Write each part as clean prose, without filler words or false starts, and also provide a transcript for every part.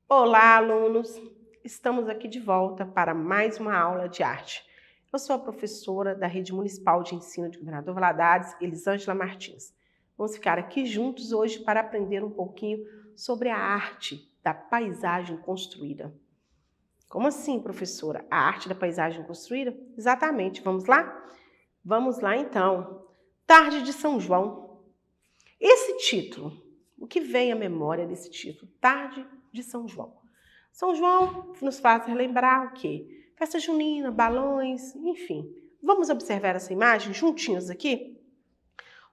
Olá, alunos! Estamos aqui de volta para mais uma aula de arte. Eu sou a professora da Rede Municipal de Ensino de Governador Valadares, Elisângela Martins. Vamos ficar aqui juntos hoje para aprender um pouquinho sobre a arte da paisagem construída. Como assim, professora? A arte da paisagem construída? Exatamente. Vamos lá? Vamos lá, então. Tarde de São João. Esse título, o que vem à memória desse título? Tarde de São João. São João nos faz relembrar o quê? Festa junina, balões, enfim. Vamos observar essa imagem juntinhos aqui?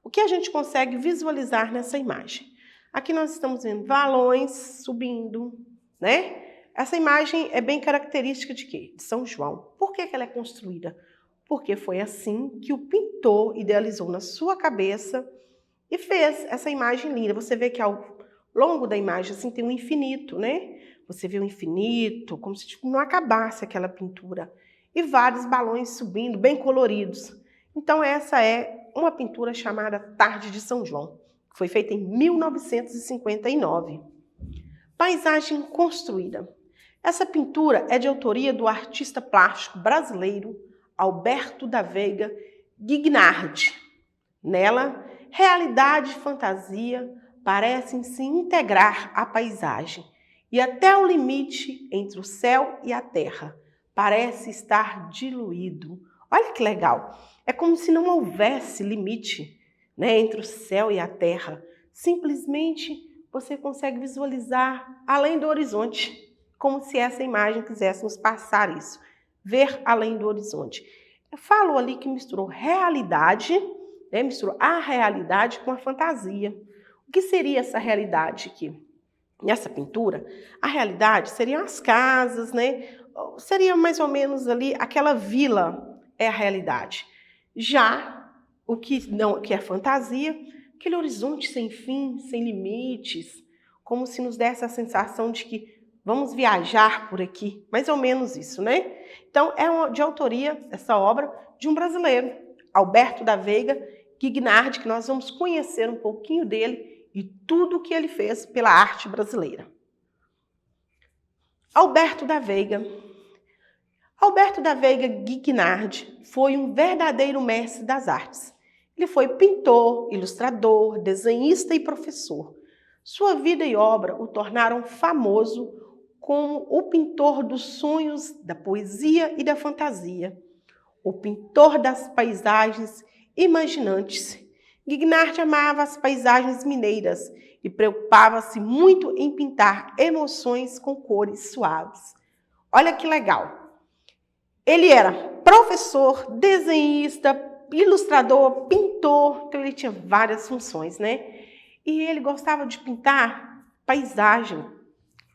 O que a gente consegue visualizar nessa imagem? Aqui nós estamos vendo balões subindo, né? Essa imagem é bem característica de quê? De São João. Por que ela é construída? Porque foi assim que o pintor idealizou na sua cabeça e fez essa imagem linda. Você vê que ao longo da imagem assim tem um infinito, né? Você vê o infinito, como se não acabasse aquela pintura. E vários balões subindo, bem coloridos. Então essa é uma pintura chamada Tarde de São João, que foi feita em 1959. Paisagem construída. Essa pintura é de autoria do artista plástico brasileiro Alberto da Veiga Guignardi. Nela, realidade e fantasia parecem se integrar à paisagem e até o limite entre o céu e a terra parece estar diluído. Olha que legal! É como se não houvesse limite, né, entre o céu e a terra. Simplesmente você consegue visualizar além do horizonte, como se essa imagem quisesse nos passar isso, ver além do horizonte. Eu falo ali que misturou realidade, né, misturou a realidade com a fantasia. O que seria essa realidade aqui? Nessa pintura, a realidade seriam as casas, né? Seria mais ou menos ali aquela vila é a realidade. Já o que não, que é fantasia, aquele horizonte sem fim, sem limites, como se nos desse a sensação de que vamos viajar por aqui, mais ou menos isso, né? Então é de autoria essa obra de um brasileiro, Alberto da Veiga Guignardi, que nós vamos conhecer um pouquinho dele e tudo o que ele fez pela arte brasileira. Alberto da Veiga. Alberto da Veiga Guignardi foi um verdadeiro mestre das artes. Ele foi pintor, ilustrador, desenhista e professor. Sua vida e obra o tornaram famoso como o pintor dos sonhos, da poesia e da fantasia, o pintor das paisagens imaginantes. Guignardi amava as paisagens mineiras e preocupava-se muito em pintar emoções com cores suaves. Olha que legal! Ele era professor, desenhista, ilustrador, pintor, então ele tinha várias funções, né? E ele gostava de pintar paisagem,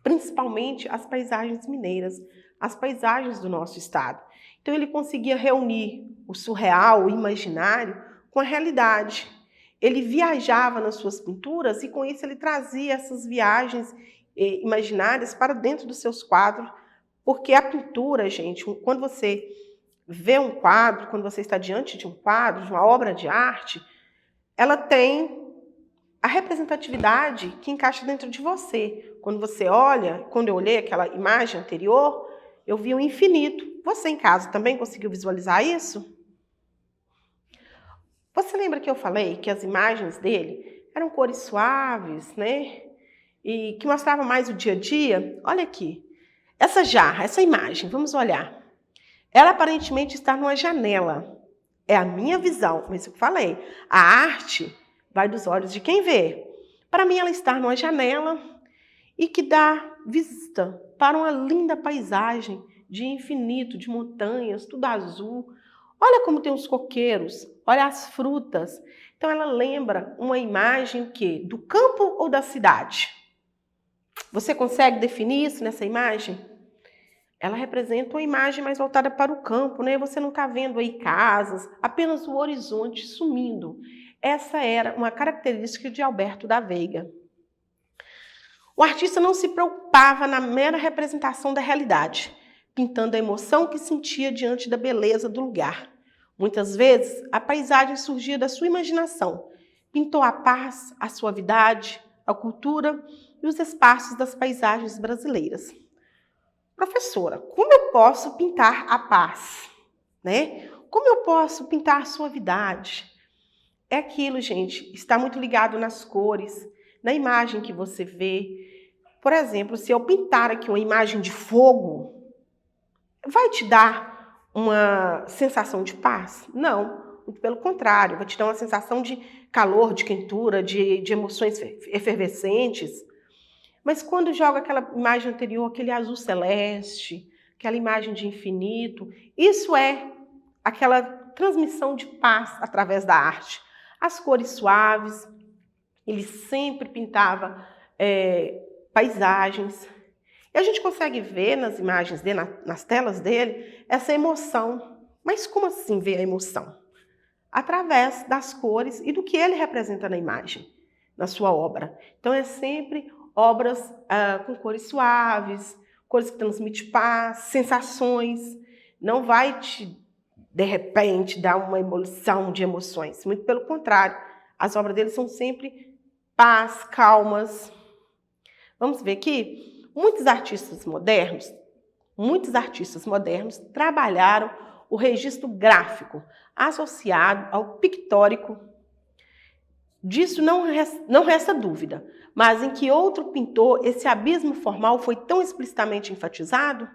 principalmente as paisagens mineiras, as paisagens do nosso estado. Então ele conseguia reunir o surreal, o imaginário, com a realidade. Ele viajava nas suas pinturas e com isso ele trazia essas viagens imaginárias para dentro dos seus quadros, porque a pintura, gente, quando você vê um quadro, quando você está diante de um quadro, de uma obra de arte, ela tem a representatividade que encaixa dentro de você. Quando você olha, quando eu olhei aquela imagem anterior, eu vi o infinito. Você em casa também conseguiu visualizar isso? Você lembra que eu falei que as imagens dele eram cores suaves, né? E que mostravam mais o dia a dia? Olha aqui. Essa jarra, essa imagem, vamos olhar. Ela aparentemente está numa janela. É a minha visão, mas eu falei. A arte vai dos olhos de quem vê. Para mim, ela está numa janela e que dá vista para uma linda paisagem de infinito, de montanhas, tudo azul. Olha como tem os coqueiros, olha as frutas. Então, ela lembra uma imagem que do campo ou da cidade? Você consegue definir isso nessa imagem? Ela representa uma imagem mais voltada para o campo, né? Você não está vendo aí casas, apenas o horizonte sumindo. Essa era uma característica de Alberto da Veiga. O artista não se preocupava na mera representação da realidade, pintando a emoção que sentia diante da beleza do lugar. Muitas vezes, a paisagem surgia da sua imaginação. Pintou a paz, a suavidade, a cultura e os espaços das paisagens brasileiras. Professora, como eu posso pintar a paz, né? Como eu posso pintar a suavidade? É aquilo, gente, está muito ligado nas cores, na imagem que você vê. Por exemplo, se eu pintar aqui uma imagem de fogo, vai te dar uma sensação de paz? Não, muito pelo contrário, vai te dar uma sensação de calor, de quentura, de emoções efervescentes. Mas quando joga aquela imagem anterior, aquele azul celeste, aquela imagem de infinito, isso é aquela transmissão de paz através da arte. As cores suaves, ele sempre pintava paisagens. E a gente consegue ver nas imagens dele, nas telas dele, essa emoção. Mas como assim ver a emoção? Através das cores e do que ele representa na imagem, na sua obra. Então é sempre obras com cores suaves, cores que transmitem paz, sensações. Não vai te, de repente, dar uma evolução de emoções. Muito pelo contrário, as obras dele são sempre paz, calmas. Vamos ver aqui, muitos artistas modernos trabalharam o registro gráfico associado ao pictórico. Disso não resta dúvida, mas em que outro pintor esse abismo formal foi tão explicitamente enfatizado?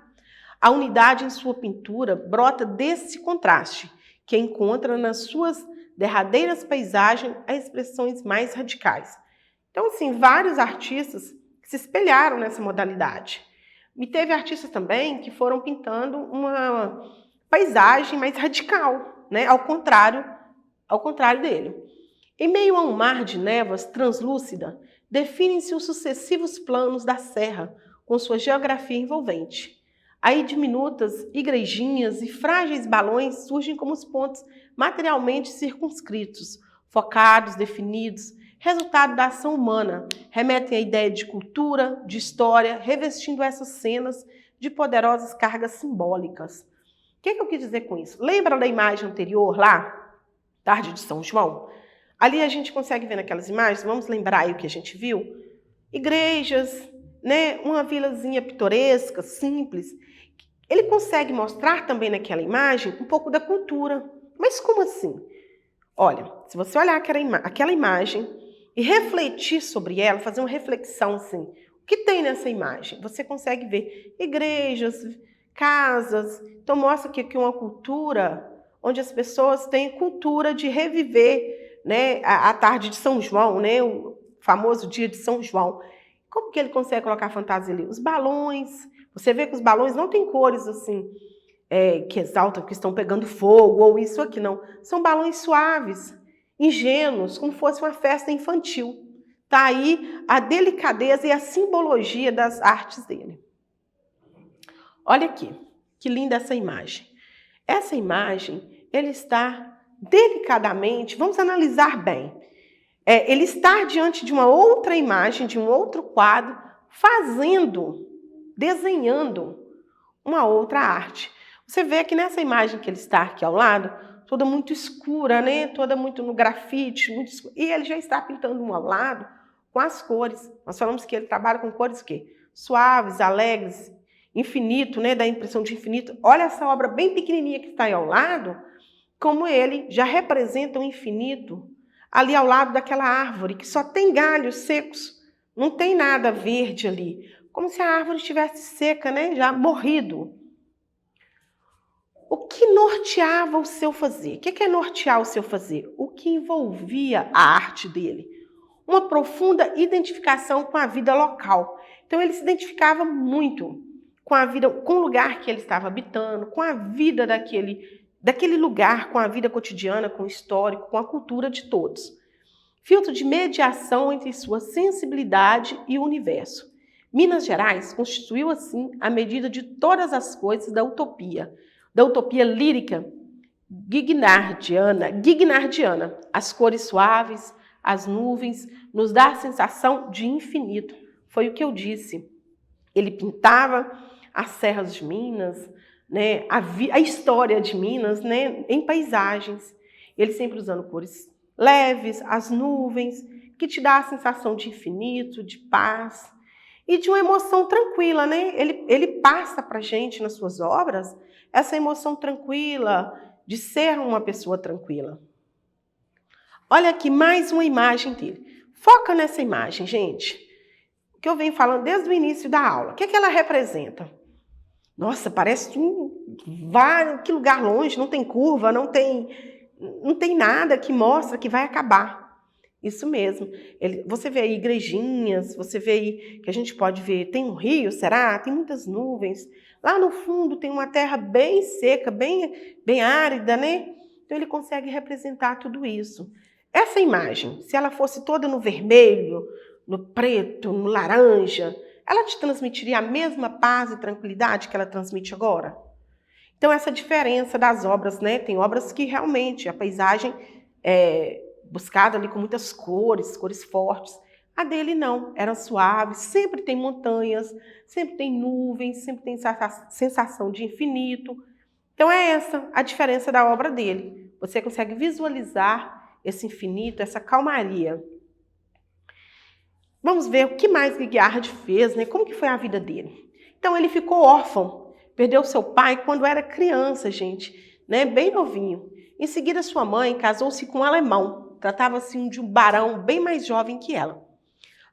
A unidade em sua pintura brota desse contraste, que encontra nas suas derradeiras paisagens as expressões mais radicais. Então, assim, vários artistas se espelharam nessa modalidade. E teve artistas também que foram pintando uma paisagem mais radical, né? Ao contrário dele. Em meio a um mar de névoas translúcida, definem-se os sucessivos planos da serra, com sua geografia envolvente. Aí diminutas igrejinhas e frágeis balões surgem como os pontos materialmente circunscritos, focados, definidos, resultado da ação humana, remetem à ideia de cultura, de história, revestindo essas cenas de poderosas cargas simbólicas. O que eu quis dizer com isso? Lembra da imagem anterior lá, Tarde de São João? Ali a gente consegue ver naquelas imagens, vamos lembrar aí o que a gente viu? Igrejas, né? Uma vilazinha pitoresca, simples. Ele consegue mostrar também naquela imagem um pouco da cultura. Mas como assim? Olha, se você olhar aquela imagem e refletir sobre ela, fazer uma reflexão assim, o que tem nessa imagem? Você consegue ver igrejas, casas. Então mostra que uma cultura onde as pessoas têm cultura de reviver, né, a tarde de São João, né, o famoso dia de São João. Como que ele consegue colocar fantasia ali? Os balões. Você vê que os balões não têm cores assim, que exaltam, que estão pegando fogo, ou isso aqui, não. São balões suaves, ingênuos, como fosse uma festa infantil. Está aí a delicadeza e a simbologia das artes dele. Olha aqui, que linda essa imagem. Essa imagem, ele está delicadamente, vamos analisar bem. Ele está diante de uma outra imagem, de um outro quadro, desenhando uma outra arte. Você vê que nessa imagem que ele está aqui ao lado, toda muito escura, né? Toda muito no grafite, muito escura. E ele já está pintando um ao lado com as cores. Nós falamos que ele trabalha com cores o quê? Suaves, alegres, infinito, né? Dá a impressão de infinito. Olha essa obra bem pequenininha que está aí ao lado, como ele já representa o infinito ali ao lado daquela árvore que só tem galhos secos, não tem nada verde ali, como se a árvore estivesse seca, né? Já morrido. O que norteava o seu fazer? O que é nortear o seu fazer? O que envolvia a arte dele? Uma profunda identificação com a vida local. Então ele se identificava muito com a vida, com o lugar que ele estava habitando, com a vida daquele lugar, com a vida cotidiana, com o histórico, com a cultura de todos. Filtro de mediação entre sua sensibilidade e o universo. Minas Gerais constituiu, assim, a medida de todas as coisas da utopia lírica guignardiana. As cores suaves, as nuvens, nos dá a sensação de infinito. Foi o que eu disse. Ele pintava as serras de Minas, né, a história de Minas, né, em paisagens. Ele sempre usando cores leves, as nuvens, que te dá a sensação de infinito, de paz e de uma emoção tranquila, né? Ele passa para a gente nas suas obras essa emoção tranquila de ser uma pessoa tranquila. Olha aqui mais uma imagem dele. Foca nessa imagem, gente. O que eu venho falando desde o início da aula. O que ela representa? Nossa, parece que lugar longe, não tem curva, não tem nada que mostra que vai acabar. Isso mesmo. Você vê aí igrejinhas, você vê aí que a gente pode ver, tem um rio, será? Tem muitas nuvens. Lá no fundo tem uma terra bem seca, bem árida, né? Então ele consegue representar tudo isso. Essa imagem, se ela fosse toda no vermelho, no preto, no laranja, ela te transmitiria a mesma paz e tranquilidade que ela transmite agora? Então, essa diferença das obras, né? Tem obras que realmente a paisagem é buscada ali com muitas cores fortes. A dele não, era suave, sempre tem montanhas, sempre tem nuvens, sempre tem sensação de infinito. Então, é essa a diferença da obra dele. Você consegue visualizar esse infinito, essa calmaria. Vamos ver o que mais Guiardi fez, né? Como que foi a vida dele? Então, ele ficou órfão, perdeu seu pai quando era criança, gente, né? Bem novinho. Em seguida, sua mãe casou-se com um alemão. Tratava-se de um barão bem mais jovem que ela.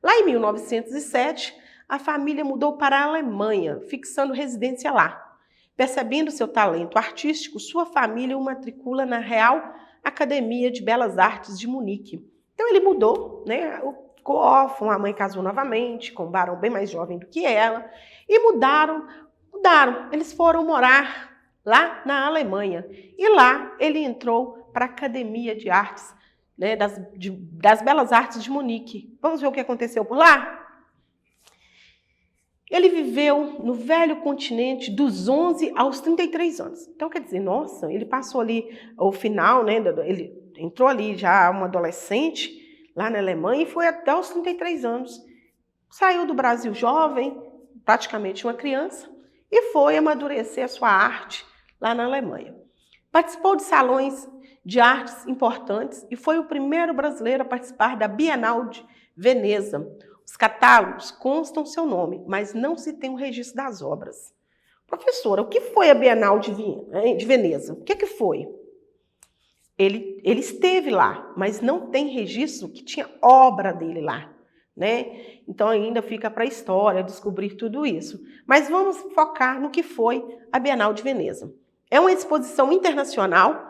Lá em 1907, a família mudou para a Alemanha, fixando residência lá. Percebendo seu talento artístico, sua família o matricula na Real Academia de Belas Artes de Munique. Então, ele mudou, né? Ficou órfão, a mãe casou novamente com um barão bem mais jovem do que ela e mudaram. Eles foram morar lá na Alemanha e lá ele entrou para a Academia de Artes, né, das Belas Artes de Munique. Vamos ver o que aconteceu por lá? Ele viveu no velho continente dos 11 aos 33 anos. Então, quer dizer, nossa, ele passou ali o final, né? Ele entrou ali já um adolescente lá na Alemanha e foi até os 33 anos. Saiu do Brasil jovem, praticamente uma criança, e foi amadurecer a sua arte lá na Alemanha. Participou de salões de artes importantes e foi o primeiro brasileiro a participar da Bienal de Veneza. Os catálogos constam seu nome, mas não se tem um registro das obras. Professora, o que foi a Bienal de Veneza? O que foi? Ele esteve lá, mas não tem registro que tinha obra dele lá, né? Então ainda fica para a história descobrir tudo isso. Mas vamos focar no que foi a Bienal de Veneza. É uma exposição internacional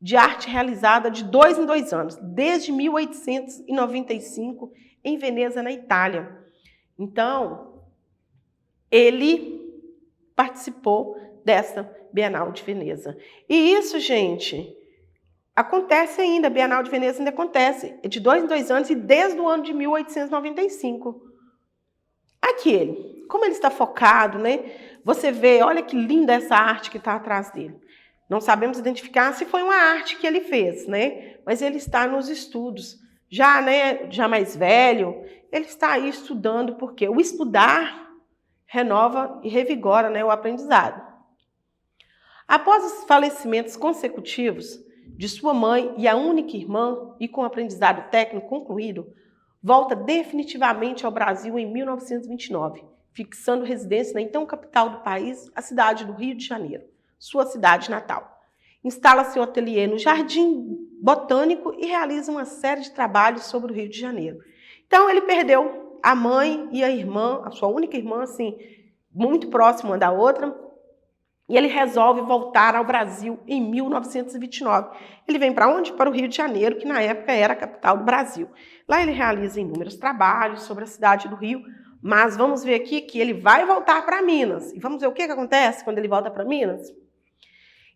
de arte realizada de 2 em 2 anos, desde 1895, em Veneza, na Itália. Então, ele participou dessa Bienal de Veneza. E isso, gente, acontece ainda, a Bienal de Veneza ainda acontece, de 2 em 2 anos e desde o ano de 1895. Aqui ele, como ele está focado, né? Você vê, olha que linda essa arte que está atrás dele. Não sabemos identificar se foi uma arte que ele fez, né? Mas ele está nos estudos. Já, né, já mais velho, ele está aí estudando, porque o estudar renova e revigora, né, o aprendizado. Após os falecimentos consecutivos de sua mãe e a única irmã, e com o aprendizado técnico concluído, volta definitivamente ao Brasil em 1929, fixando residência na então capital do país, a cidade do Rio de Janeiro, sua cidade natal. Instala seu ateliê no Jardim Botânico e realiza uma série de trabalhos sobre o Rio de Janeiro. Então, ele perdeu a mãe e a irmã, a sua única irmã, assim, muito próxima uma da outra, e ele resolve voltar ao Brasil em 1929. Ele vem para onde? Para o Rio de Janeiro, que na época era a capital do Brasil. Lá ele realiza inúmeros trabalhos sobre a cidade do Rio, mas vamos ver aqui que ele vai voltar para Minas. E vamos ver o que acontece quando ele volta para Minas?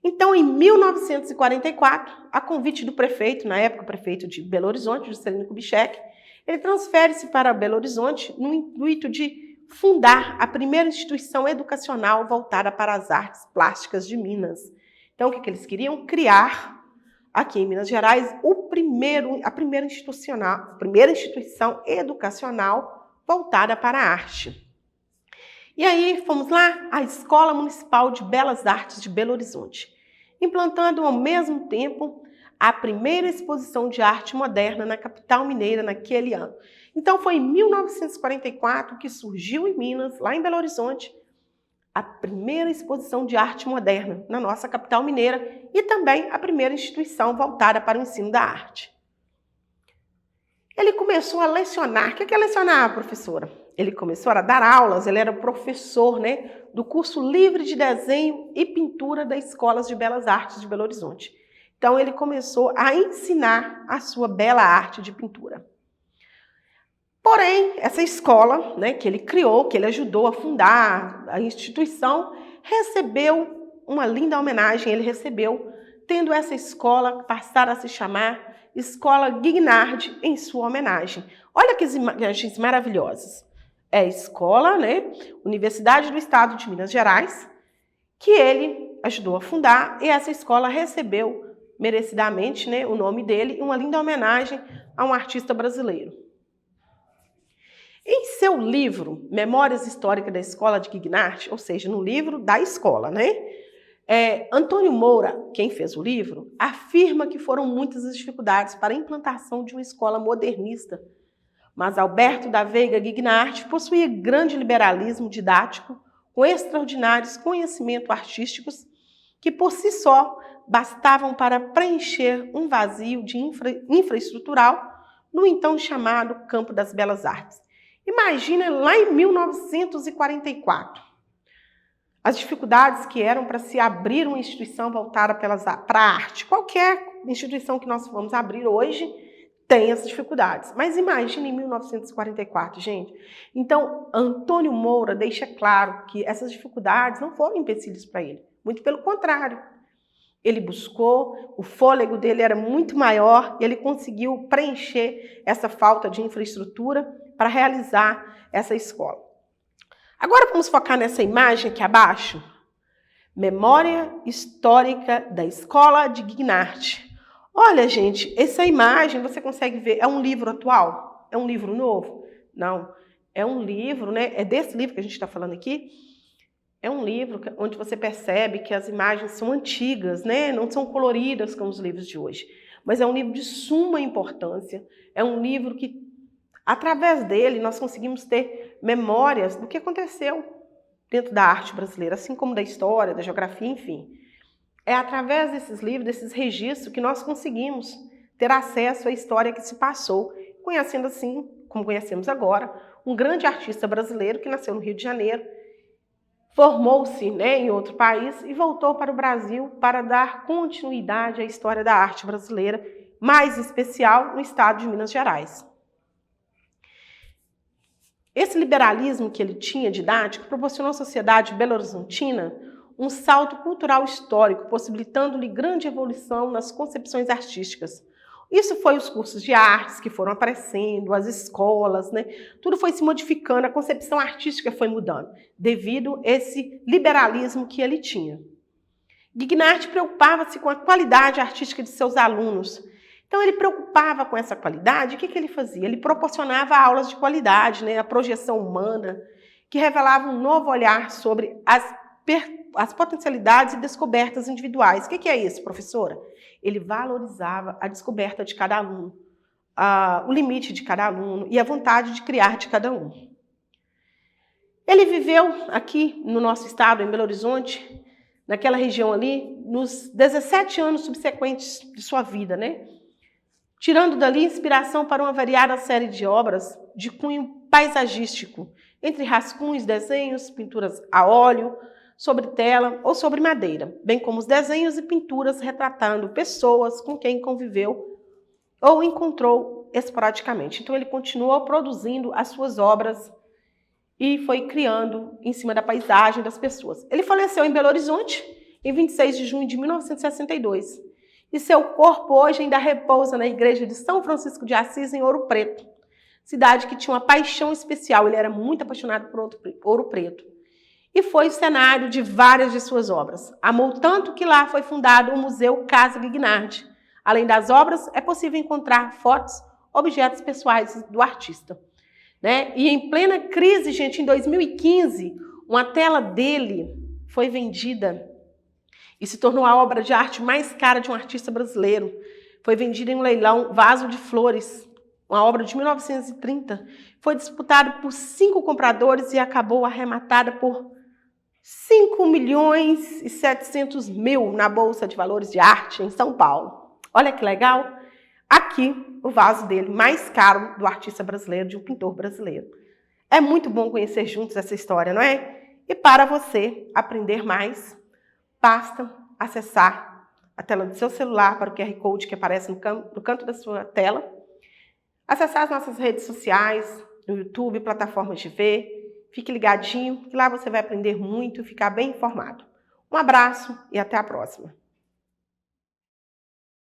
Então, em 1944, a convite do prefeito, na época o prefeito de Belo Horizonte, Juscelino Kubitschek, ele transfere-se para Belo Horizonte no intuito de fundar a primeira instituição educacional voltada para as artes plásticas de Minas. Então, o que eles queriam? Criar, aqui em Minas Gerais, a primeira instituição educacional voltada para a arte. E aí, fomos lá, a Escola Municipal de Belas Artes de Belo Horizonte, implantando ao mesmo tempo a primeira exposição de arte moderna na capital mineira naquele ano. Então foi em 1944 que surgiu em Minas, lá em Belo Horizonte, a primeira exposição de arte moderna na nossa capital mineira e também a primeira instituição voltada para o ensino da arte. Ele começou a lecionar. O que é lecionar, professora? Ele começou a dar aulas, ele era professor, do curso livre de desenho e pintura das Escolas de Belas Artes de Belo Horizonte. Então ele começou a ensinar a sua bela arte de pintura. Porém, essa escola, que ele criou, que ele ajudou a fundar, a instituição, recebeu uma linda homenagem, ele recebeu, tendo essa escola passar a se chamar Escola Guignard em sua homenagem. Olha que imagens maravilhosas. É a escola, Universidade do Estado de Minas Gerais, que ele ajudou a fundar, e essa escola recebeu merecidamente o nome dele e uma linda homenagem a um artista brasileiro. Em seu livro, Memórias Históricas da Escola de Guignard, ou seja, no livro da escola, Antônio Moura, quem fez o livro, afirma que foram muitas as dificuldades para a implantação de uma escola modernista, mas Alberto da Veiga Guignard possuía grande liberalismo didático, com extraordinários conhecimentos artísticos que, por si só, bastavam para preencher um vazio de infraestrutural no então chamado Campo das Belas Artes. Imagina lá em 1944, as dificuldades que eram para se abrir uma instituição voltada para a arte. Qualquer instituição que nós vamos abrir hoje tem essas dificuldades. Mas imagina em 1944, gente. Então, Antônio Moura deixa claro que essas dificuldades não foram empecilhos para ele. Muito pelo contrário. Ele buscou, o fôlego dele era muito maior e ele conseguiu preencher essa falta de infraestrutura para realizar essa escola. Agora vamos focar nessa imagem aqui abaixo. Memória Histórica da Escola de Guignard. Olha, gente, essa imagem você consegue ver, é um livro atual? É um livro novo? Não, é um livro, é desse livro que a gente está falando aqui. É um livro onde você percebe que as imagens são antigas, não são coloridas como os livros de hoje. Mas é um livro de suma importância, é um livro que, através dele, nós conseguimos ter memórias do que aconteceu dentro da arte brasileira, assim como da história, da geografia, enfim. É através desses livros, desses registros, que nós conseguimos ter acesso à história que se passou, conhecendo assim, como conhecemos agora, um grande artista brasileiro que nasceu no Rio de Janeiro, formou-se em outro país e voltou para o Brasil para dar continuidade à história da arte brasileira, mais especial no estado de Minas Gerais. Esse liberalismo que ele tinha didático proporcionou à sociedade belo-horizontina um salto cultural histórico, possibilitando-lhe grande evolução nas concepções artísticas. Isso foi os cursos de artes que foram aparecendo, as escolas, tudo foi se modificando, a concepção artística foi mudando, devido a esse liberalismo que ele tinha. Guignard preocupava-se com a qualidade artística de seus alunos. Então ele preocupava com essa qualidade, o que ele fazia? Ele proporcionava aulas de qualidade, a projeção humana, que revelava um novo olhar sobre as potencialidades e descobertas individuais. O que é isso, professora? Ele valorizava a descoberta de cada aluno, o limite de cada aluno e a vontade de criar de cada um. Ele viveu aqui no nosso estado, em Belo Horizonte, naquela região ali, nos 17 anos subsequentes de sua vida, tirando dali inspiração para uma variada série de obras de cunho paisagístico, entre rascunhos, desenhos, pinturas a óleo, sobre tela ou sobre madeira, bem como os desenhos e pinturas retratando pessoas com quem conviveu ou encontrou esporadicamente. Então ele continuou produzindo as suas obras e foi criando em cima da paisagem das pessoas. Ele faleceu em Belo Horizonte em 26 de junho de 1962 e seu corpo hoje ainda repousa na igreja de São Francisco de Assis, em Ouro Preto, cidade que tinha uma paixão especial. Ele era muito apaixonado por Ouro Preto. E foi o cenário de várias de suas obras. Amou tanto que lá foi fundado o Museu Casa Guignard. Além das obras, é possível encontrar fotos, objetos pessoais do artista. E em plena crise, gente, em 2015, uma tela dele foi vendida e se tornou a obra de arte mais cara de um artista brasileiro, Foi vendido em um leilão Vaso de Flores, uma obra de 1930. Foi disputado por 5 compradores e acabou arrematada por 5.700.000 na Bolsa de Valores de Arte em São Paulo. Olha que legal! Aqui, o vaso dele mais caro do artista brasileiro, de um pintor brasileiro. É muito bom conhecer juntos essa história, não é? E para você aprender mais, basta acessar a tela do seu celular para o QR Code que aparece no canto da sua tela, acessar as nossas redes sociais, no YouTube, plataformas de ver. Fique ligadinho, que lá você vai aprender muito e ficar bem informado. Um abraço e até a próxima!